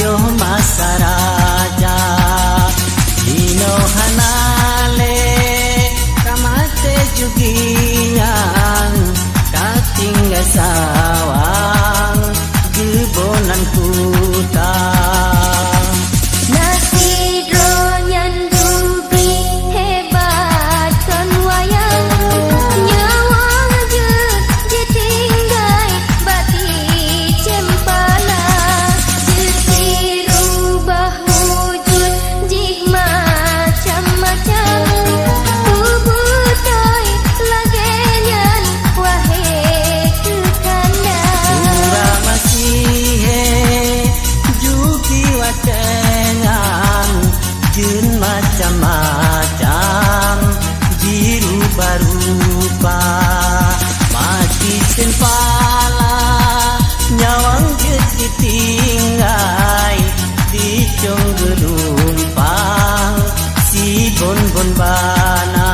yo masaraja ino hanale kamate jugian kating sawang gebonan kuta macam-macam jiru barupa mati sempala nyawang jadi tinggai di cong gerumpang si bon-bon bana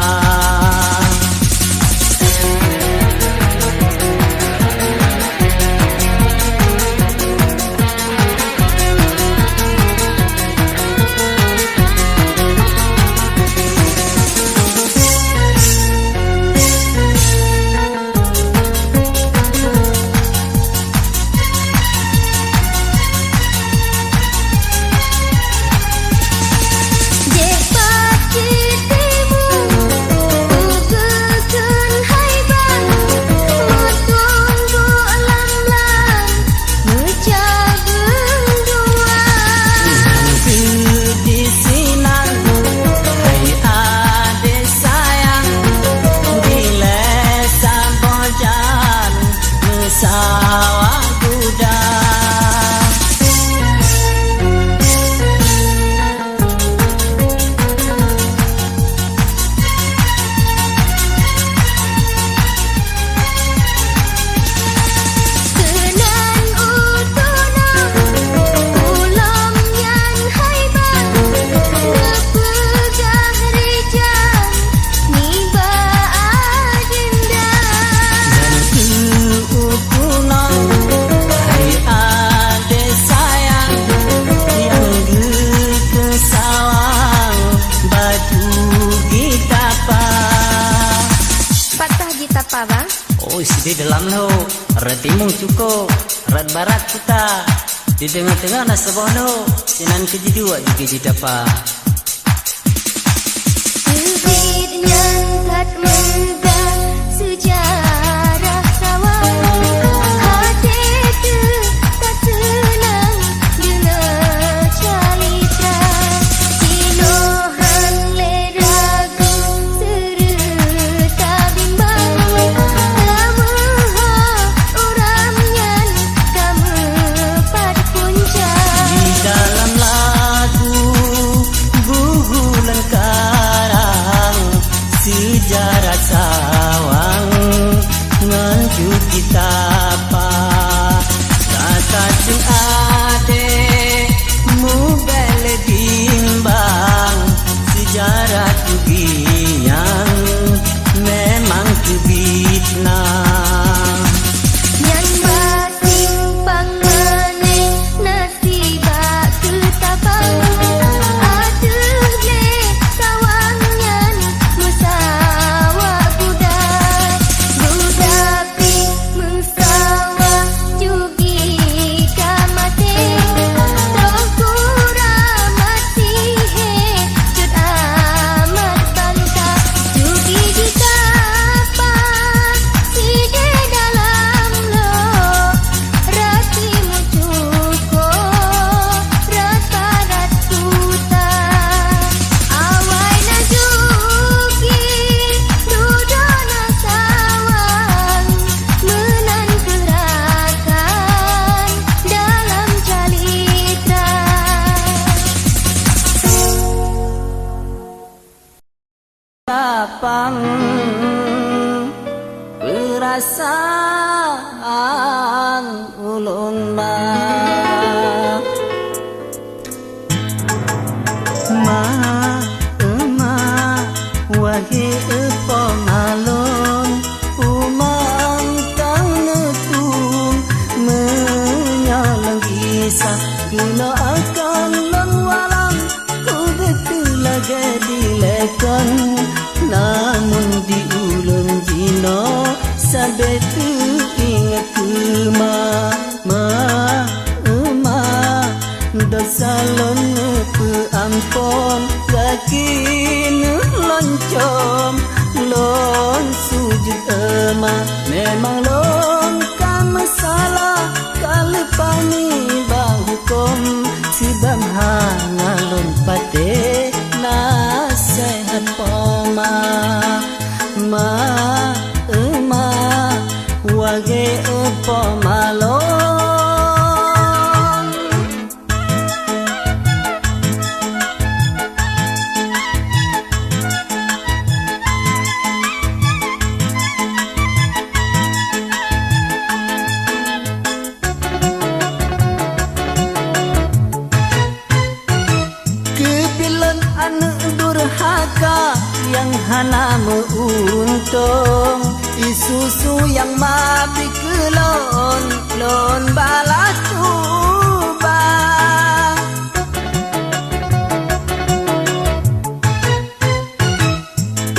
oh di dalam lo red timung cukup red barat kita di tengah-tengah nasa bono sinan keji dua di keji dapa nyangkat megah sejarah sawang hati tu tak senang dengan calitra inohan leragu serta bimbang di dalam lagu bulan karang sejarah sawang nganju kita pa kata cing ade mubel bimbang sejarah tugian memang kebitna lapang perasaan ulun ma wahi pengalon umang kang netung menyalang kisah kena makan lon walang ku betul laga dilekon namun diulung dino sampai tu ingat ke ma dosa lon pe ampon gakin loncom lon sujud ema memang lon kan masalah kalau pani bahukom si bamhana lon pate nasihat poma ma wage poma lon yang hana meuntung isusu yang mabi kelon lon balas tuba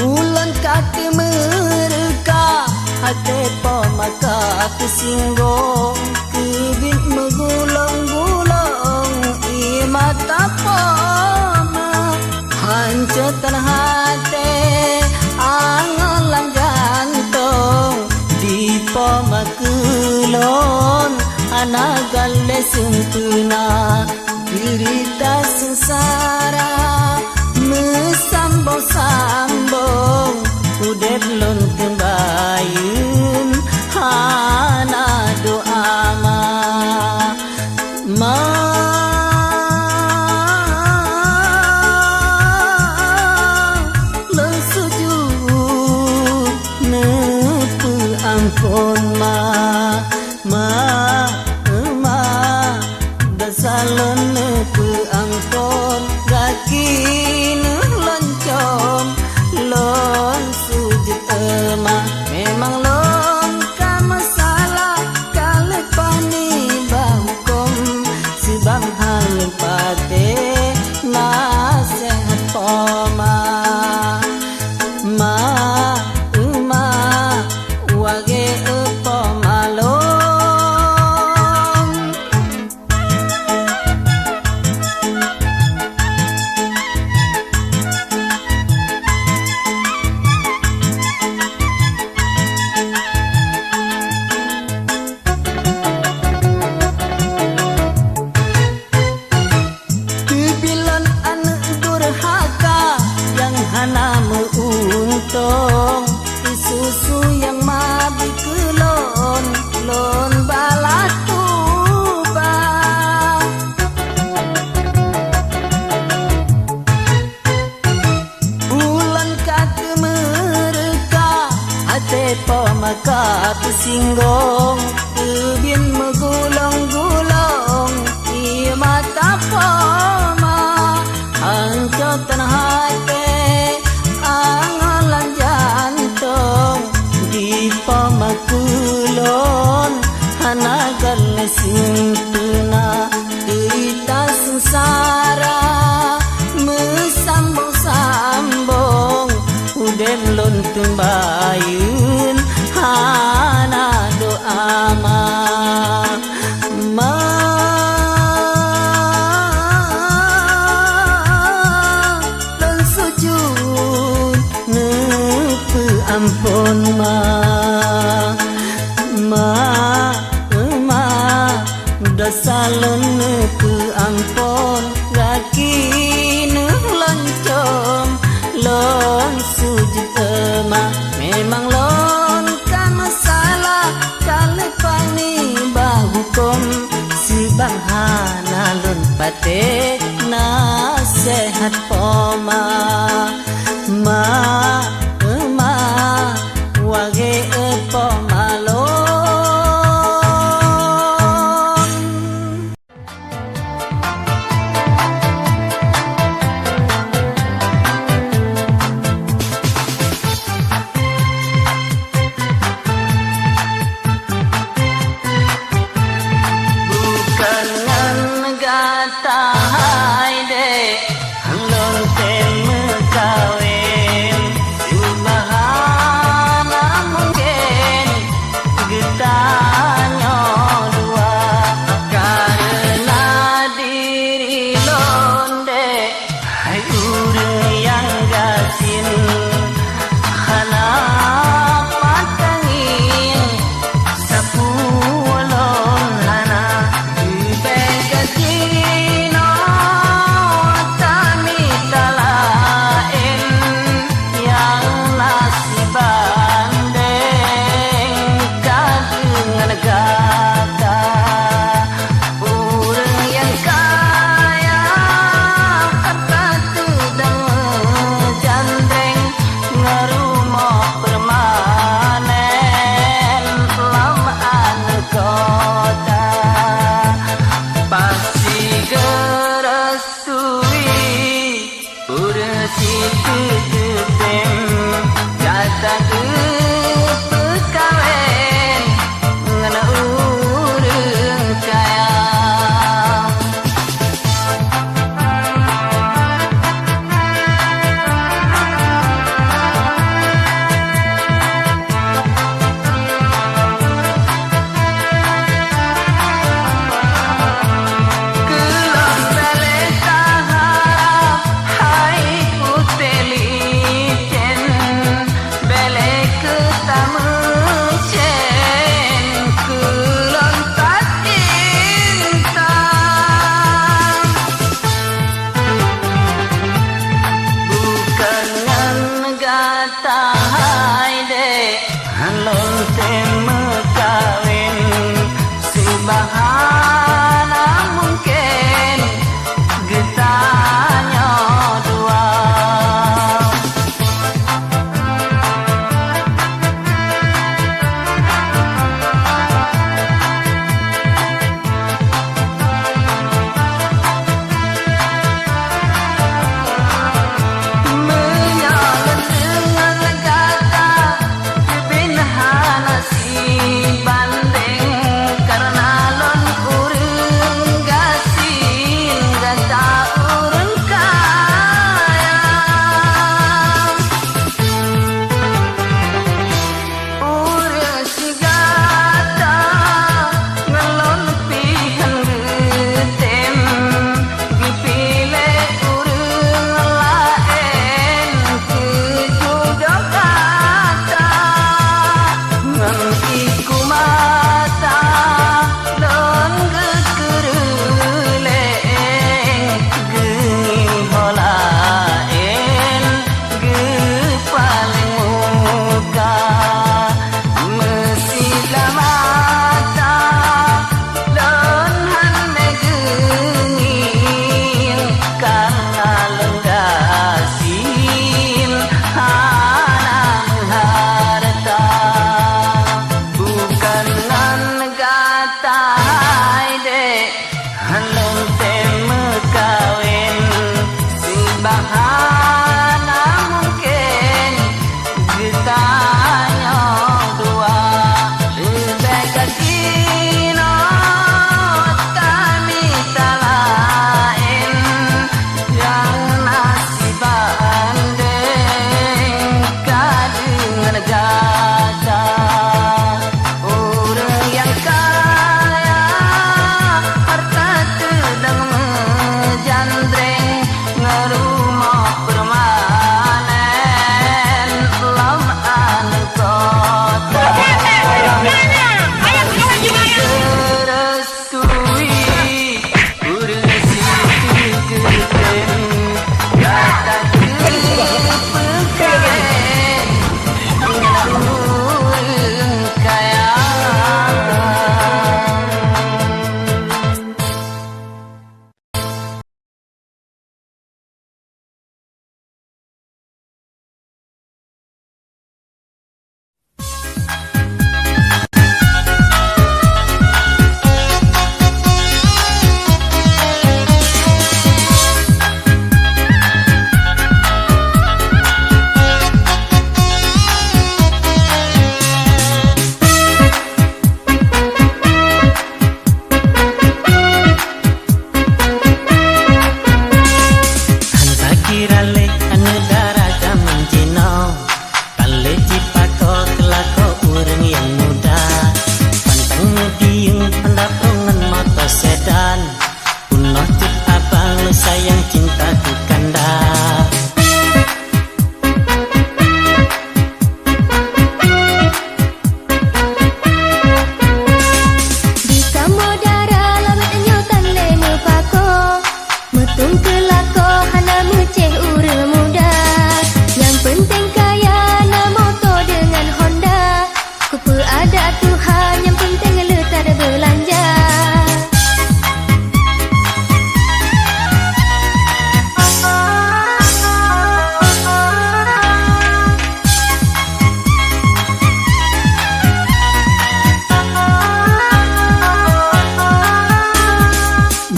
ulon kaki mereka hati pemaka kesinggong kebit megulung-gulung imata poma hancatan hati angalan jantung di pemakulon anagale sempurna derita sengsara mesambung-sambung udep lon kembayun hana doa ma ampun ma dasalon pe ampun gakin loncom lon sujud ema memang lon ka masalah kale pani bahukom sebab hal pate nasihat poma ma wage pemalon kebilan anak durhaka yang hana meuntung susu yang mabi kelon lon balas tuba bulan kata mereka hati pemaka tersinggong kebin megulung-gulung di mata poma hancatan hati angalan jantung di pemakulon hanagal sempurna derita sengsara mesambung-sambung udem lon tumbayun hana doa ma lon sujud nepe ampun ma dasalon ke ampun gakin loncom lon sujud ema memang lon kan masalah kale pani bahukom sebab hana lon pate nasihat poma ma wage pemalon hai de Hanglong temu kawin Subhana mungkin Getanya dua Karena diri londe Hai urang yang gasin Hana patangin Sapulon hana Ibegagino Tami talain Yang nasiban deng Kagengan gata Urang yang kaya Harta tudang jandeng Ngerumah permanen Lamaan kota Pasti gerestui Udah si kegetem Jata kepekawen Ngana urang kaya Kelong bele tahap Hai utelicen Bele ketamu cen Kelong tak cinta Bukan ngan gata hai de Hanlong temu kawin Subhana mungkin Getanya dua Menyalan dengan kata Kebinahan si bandeng Karena lon urang gasin Gata urang kaya Urang si gata Ngelon pihan getem Gipile urang lain Kejudok kata Ngan iku mata Don gekereleng Gengi holaen Gepaling muka Mesila mata Don hane gengin Karena lendasin Hanang harta Bukan ngan gata hai de Hanlong temu kawin Subhana mungkin Getanya dua Ibegagino Tami talain Yang nasiban deng Kadengan gata Urang yang kaya Harta tudang jandreng Ngerumah permanen Lamaan kota Gerestui Urang si kegetem Gata kepekawen Ngana urang kaya Mutung kelako hana muceh ura muda. Yang penting kaya na moto dengan Honda. Kupu ada Tuhan, yang penting letak ada belanja.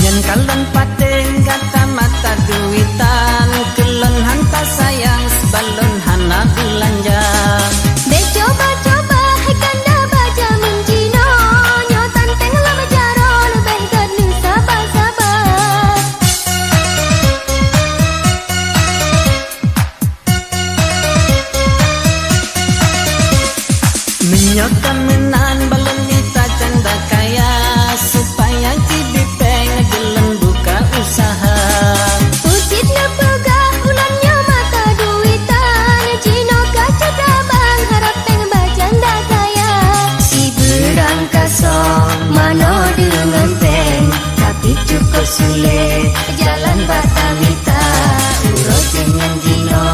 Nyen kalen pating kata mata duitan, kelon hanta sayang sebalon hana belanja. Be coba-coba hai kanda baca menjino. Nyotan teng lama jaro lebih gadu sabar-sabar. Menyokan menan balon nita canda kaya, supaya cibipeng ngejelen buka usaha. Ucit na pegah ulannya mata duitan. Jino kaca dabang harap peng bajanda kaya. Si berangkaso mano dengan peng, tapi cukup sulit jalan batamita. Urut dengan Jino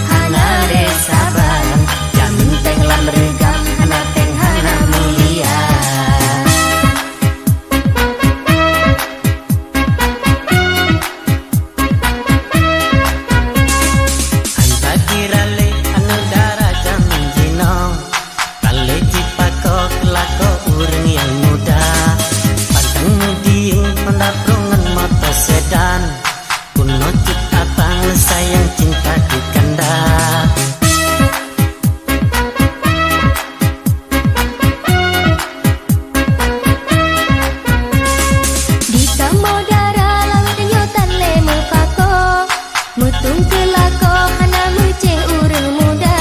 hana desaban, jamin peng lam regam hana peng hana mulia. Hanta kirale anu dara jamin jino, kale cipako kelako urang yang muda. Pantang mudiung mendaprongan moto sedan, kuno cut abang sayang cinta di kanda. Di samodara laut nyotan lemu pako. Mutung kelako hana muceh urang muda.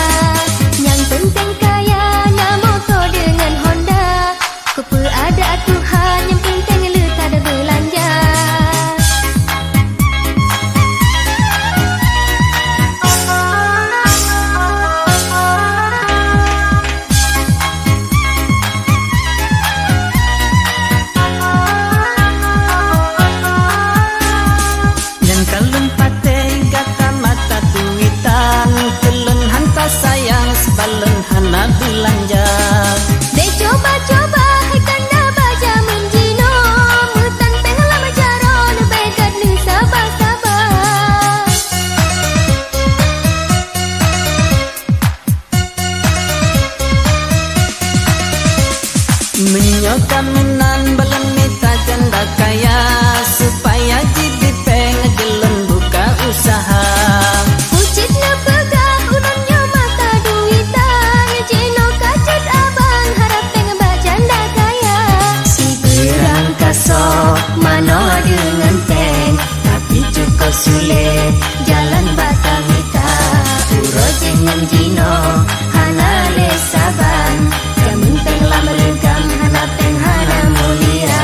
Yang penting kaya na moto dengan Honda. Kupu ada Tuhan, yang penting letak ada belanja. Yang kalun pating kata mata duitan, kelon hanta sayang sebalon hana belanja. Be coba-coba hai kanda baca menjino. Mutan peng lama jaro lebih gadu sabar-sabar. Menyokan menan balon nita janda kaya, supaya jibipeng ngejelen buka usaha. Ucit na pegah ulannya mata duitan. Jino kacut abang harap peng bajanda kaya. Si Berangkaso mano dengan peng, tapi cukup sulit jalan batamita. Urut dengan Jino hana lesaban, jamin peng lam regam hana peng hana mulia.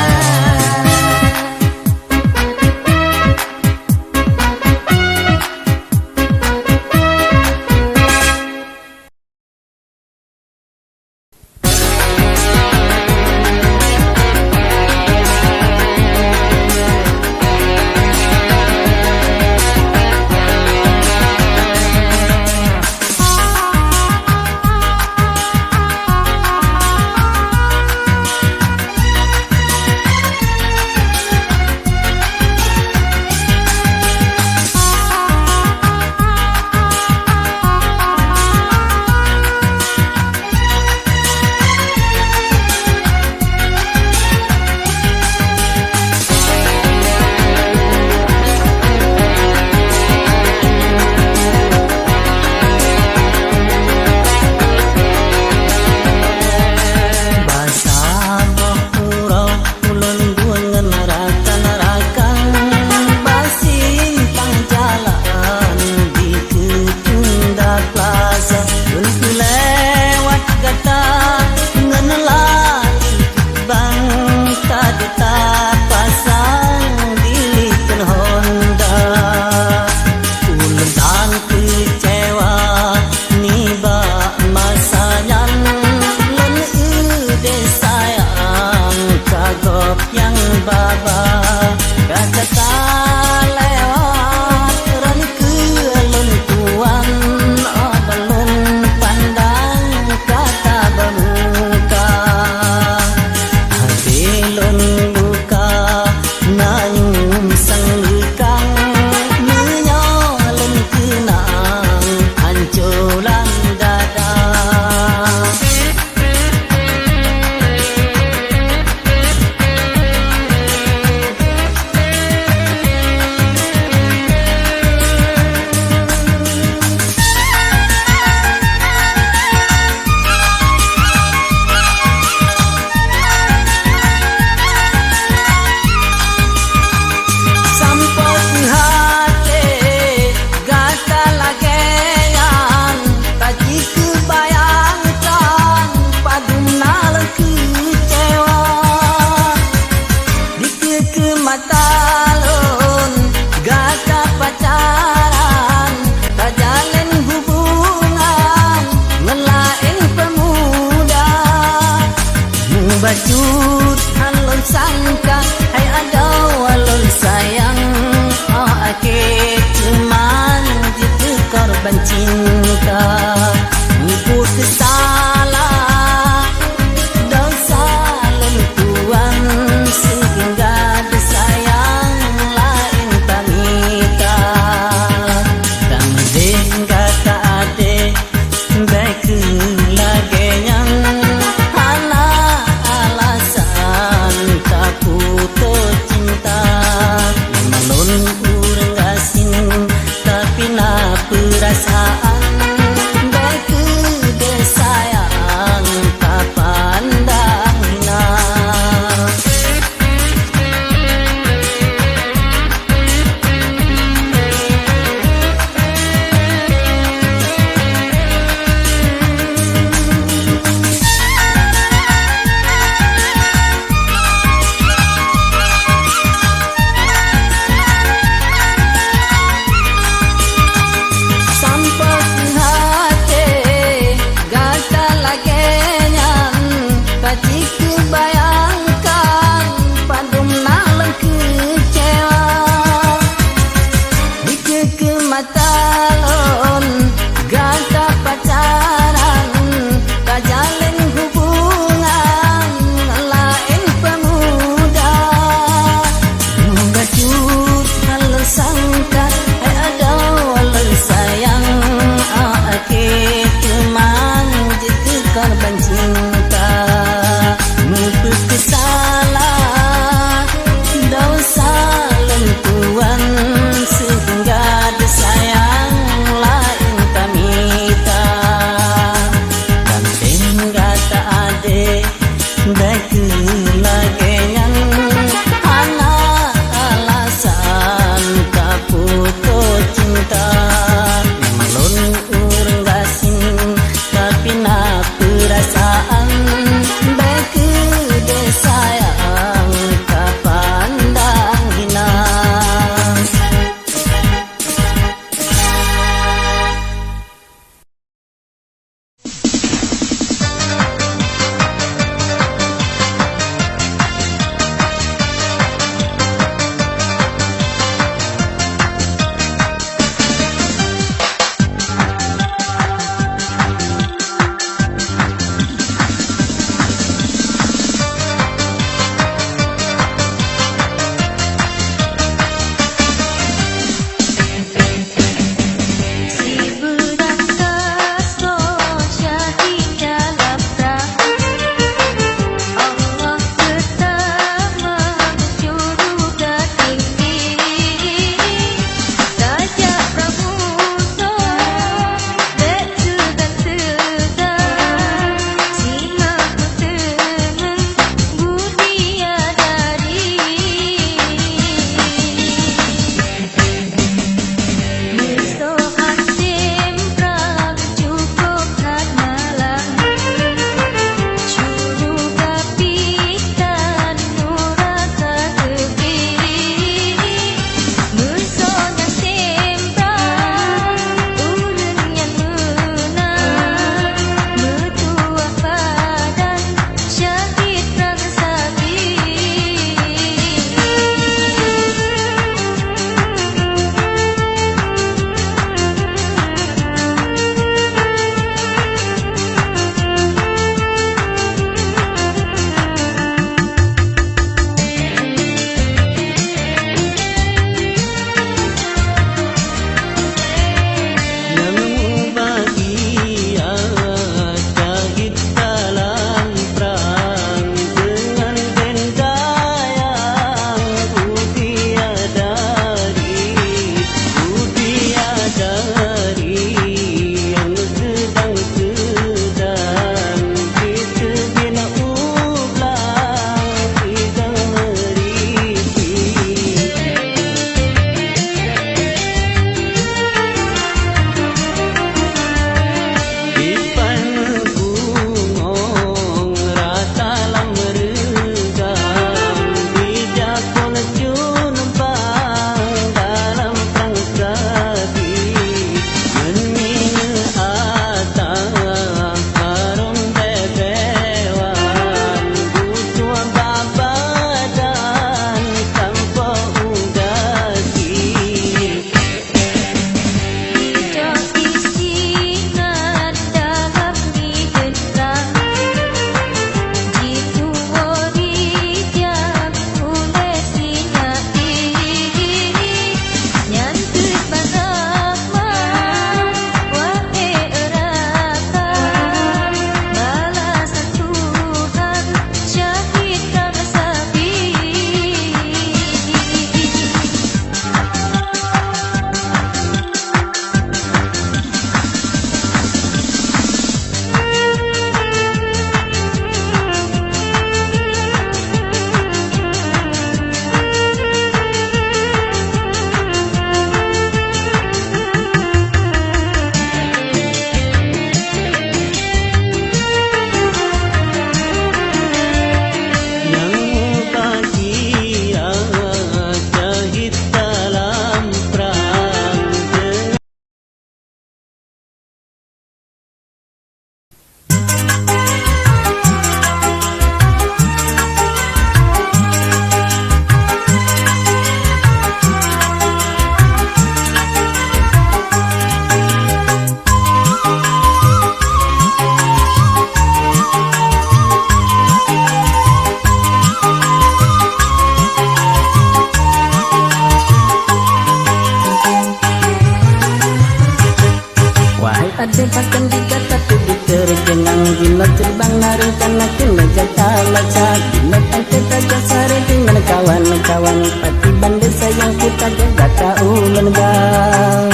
sepakan dikata tubuh terjengang Bila terbang naring karena kena jata laca Bila tangkai taja sare dengan kawan-kawan Pati bandar sayang kita jaga tahu lengang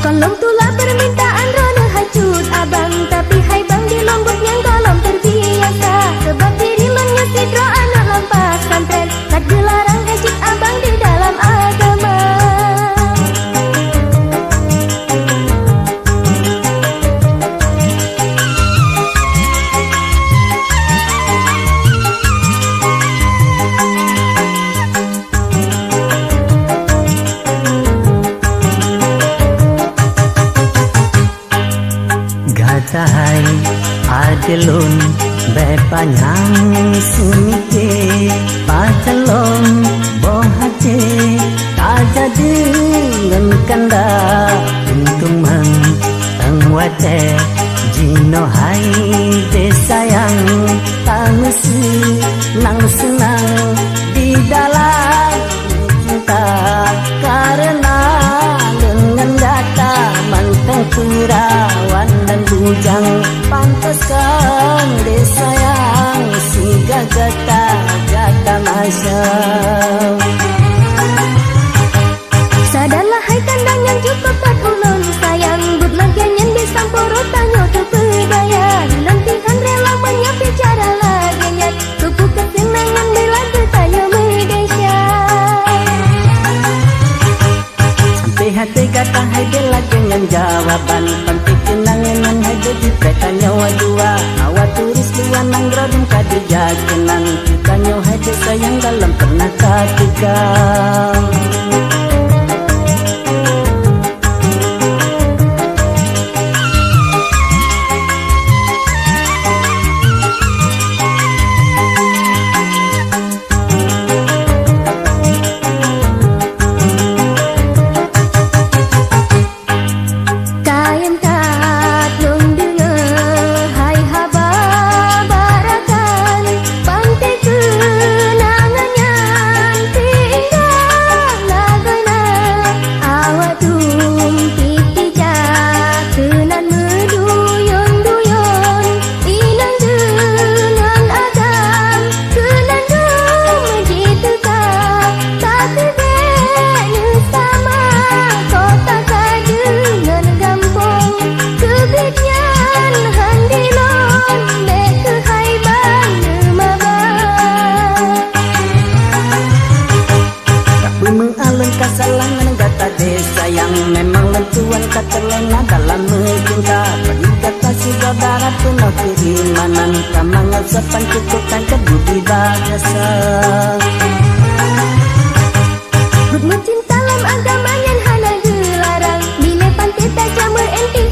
Kolom tulah permintaan Rona hacut abang Tapi hai bang di lomboknya kolom terbiasa Sebab diri lonnya sidro anak lampas santren Tak dilarang hacut abang di dalam agama Gatai adelon bepanyang sunike pacalon bohate kaja dengan kanda untuman tangwate jino hai desayang tangsi nang senang di dalam cinta karena dengan data manteng perawan dan bujang pantaskan desayang si gagata jata masa sadarlah hai kandang yang cukup pat ulun sayang but lagian yang disampuru tanyo tu pedaya lantihan rela menyapi cara lagian kupu kesenangan bila bertanya medesya sampai hati kata hai bela dengan jawaban penting kenangan hai jadi petanya wadua awak turis luar nang gradum kadijakenan tanyo hai sayang dalam pernah ketika kasalangan gata desa yang memang lentuan katerlena dalam mencinta pergi kata si saudara penuh keimanan kamangal sepan cukupkan kebudi bahasa but mencinta dalam agama yang hana dilarang bila pantai tajam enti